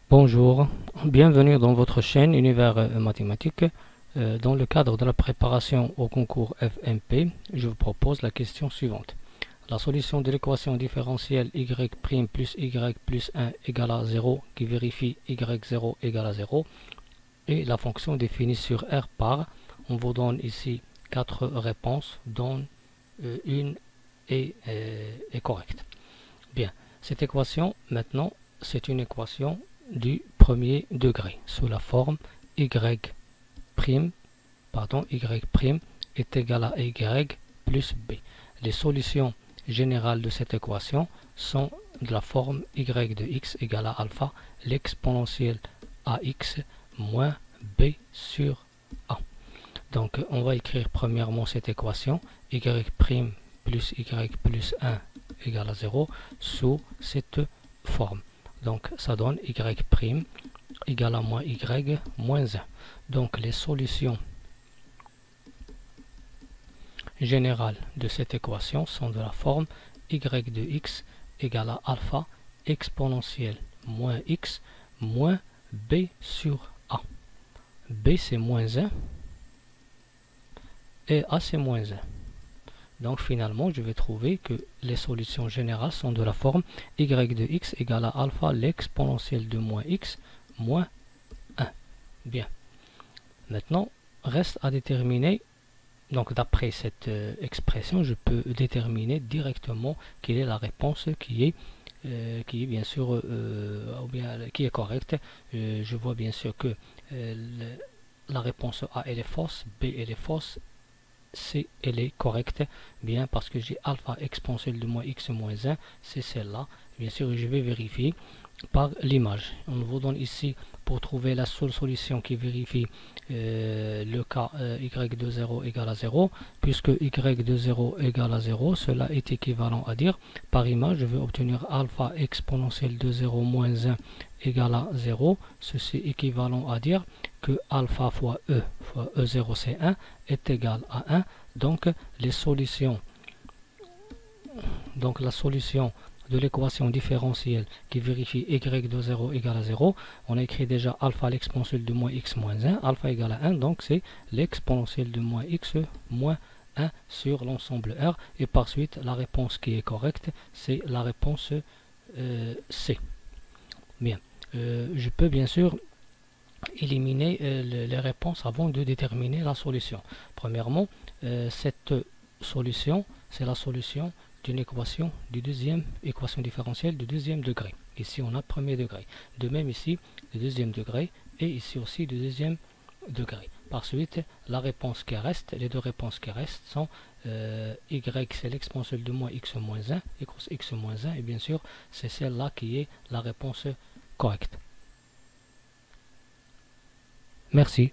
Bonjour, bienvenue dans votre chaîne Univers Mathématique. Dans le cadre de la préparation au concours FMP, je vous propose la question suivante. La solution de l'équation différentielle y' plus y plus 1 égale à 0 qui vérifie y0 égale à 0 et la fonction définie sur R par, on vous donne ici 4 réponses dont une est correcte. Bien, cette équation maintenant c'est une équation du premier degré sous la forme y' est égal à y plus b. Les solutions générales de cette équation sont de la forme y de x égale à alpha, l'exponentielle ax moins b sur a. Donc on va écrire premièrement cette équation y' plus y plus 1 égale à 0 sous cette forme. Donc ça donne y' égale à moins y moins 1. Donc les solutions générales de cette équation sont de la forme y de x égale à alpha exponentielle moins x moins b sur a. B c'est moins 1 et a c'est moins 1. Donc finalement, je vais trouver que les solutions générales sont de la forme y de x égale à alpha l'exponentielle de moins x moins 1. Bien. Maintenant, reste à déterminer, donc d'après cette expression, je peux déterminer directement quelle est la réponse qui est bien sûr, ou bien qui est correcte. Je vois bien sûr que la réponse A elle est fausse, B elle est fausse, C elle est correcte, bien parce que j'ai alpha exponentielle de moins x moins 1, c'est celle-là. Bien sûr, je vais vérifier par l'image. On vous donne ici pour trouver la seule solution qui vérifie le cas y de 0 égale à 0, puisque y de 0 égale à 0, cela est équivalent à dire, par image, je vais obtenir alpha exponentielle de 0 moins 1 égale à 0, ceci est équivalent à dire que alpha fois E0 c'est 1 est égal à 1, donc les solutions, donc la solution de l'équation différentielle qui vérifie y de 0 égale à 0, on a écrit déjà alpha l'exponentielle de moins x moins 1, alpha égale à 1, donc c'est l'exponentielle de moins x moins 1 sur l'ensemble R, et par suite la réponse qui est correcte, c'est la réponse C. Bien, je peux bien sûr éliminer les réponses avant de déterminer la solution. Premièrement, cette solution, c'est la solution d'une équation du deuxième équation différentielle du deuxième degré. Ici on a premier degré. De même ici le deuxième degré et ici aussi du deuxième degré. Par suite, la réponse qui reste, les deux réponses qui restent sont y c'est l'exponentielle de moins x moins 1 et cos x moins 1 et bien sûr c'est celle-là qui est la réponse correcte. Merci.